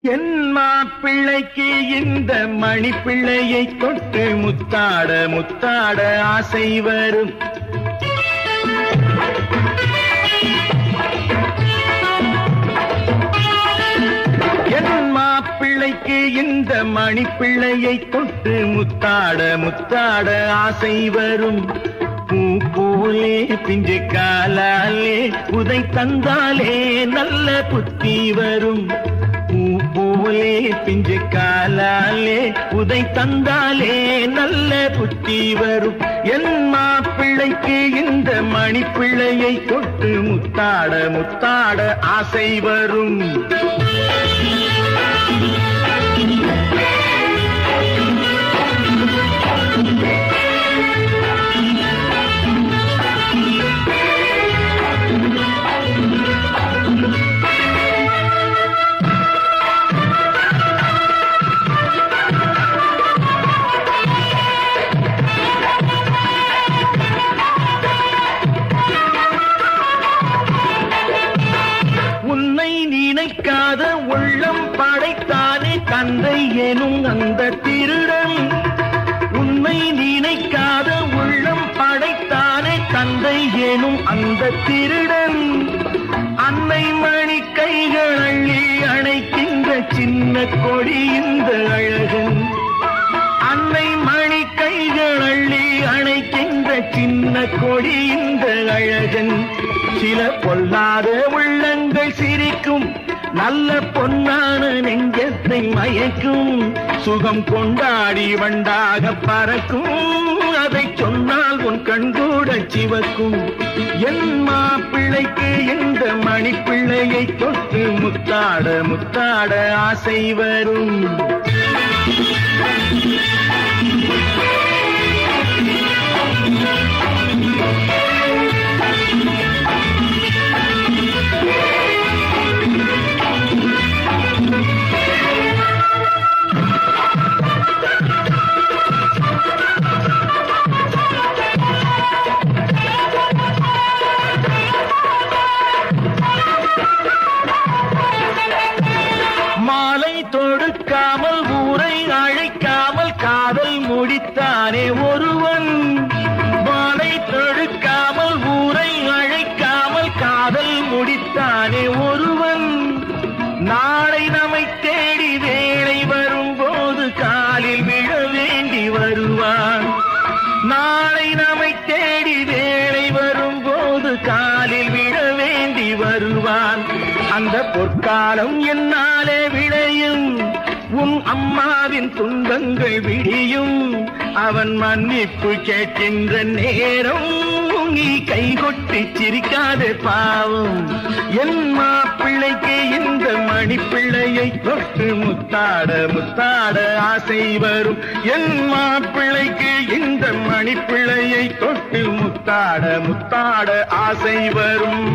என் மாப்பிள்ளைக்கு இந்த மணிப்பிள்ளையை தொட்டு முத்தாட முத்தாட ஆசை வரும். என் மாப்பிள்ளைக்கு இந்த மணிப்பிள்ளையை தொட்டு முத்தாட முத்தாட ஆசை வரும். பூ போலே பிஞ்சு காலாலே உதை தந்தாலே நல்ல புத்தி வரும். பூ போலே பிஞ்சு காலாலே உதை தந்தாலே நல்ல புத்தி வரும். என் மாப்பிள்ளைக்கு இந்த மணிப்பிள்ளையை தொட்டு முத்தாட முத்தாட ஆசை வரும். நினைக்காத உள்ளம் படைத்தானே தந்தை எனும் அந்த திருடன். உன்னை நினைக்காத உள்ளம் படைத்தானே தந்தை எனும் அந்த திருடன். அன்னை மணி கைகள் அள்ளி அணைக்கின்ற சின்ன கொடி இந்த அழகன். அன்னை மணி கைகள் அள்ளி அணைக்கின்ற சின்ன கொடி இந்த அழகன். சில பொல்லாத உள்ளங்கள் சிரிக்கும், நல்ல பொன்னான நெஞ்சத்தை மயக்கும். சுகம் கொண்டாடி வண்டாக பறக்கும், அதை சொன்னால் உன் கண்கூட சிவக்கும். என் மாப்பிள்ளைக்கு இந்த மணிப்பிள்ளையை தொட்டு முத்தாட முத்தாட ஆசை வரும். மாலை தொடுக்காமல் ஊரை அழைக்காமல் காதல் முடித்தானே ஒருவன். மாலை தொடுக்காமல் ஊரை அழைக்காமல் காதல் முடித்தானே ஒருவன். நாளை நம்மை தேடி வேளை வரும்போது காலில் விழ வேண்டி வருவான். நாளை நம்மை தேடி வேளை வரும்போது காலில் விழ வேண்டி வருவான். அந்த பொற்காலம் என்னாலே விளையும், உன் அம்மாவின் துன்பங்கள் விடியும். அவன் மன்னிப்பு கேட்கின்ற நேரம் நீ கைகொட்டி சிரிக்காதே பாவம். என் மாப்பிள்ளைக்கு இந்த மணிப்பிள்ளையை தொட்டு முத்தாட முத்தாட ஆசை வரும். என் மாப்பிள்ளைக்கு இந்த மணிப்பிள்ளையை தொட்டு முத்தாட முத்தாட ஆசை வரும்.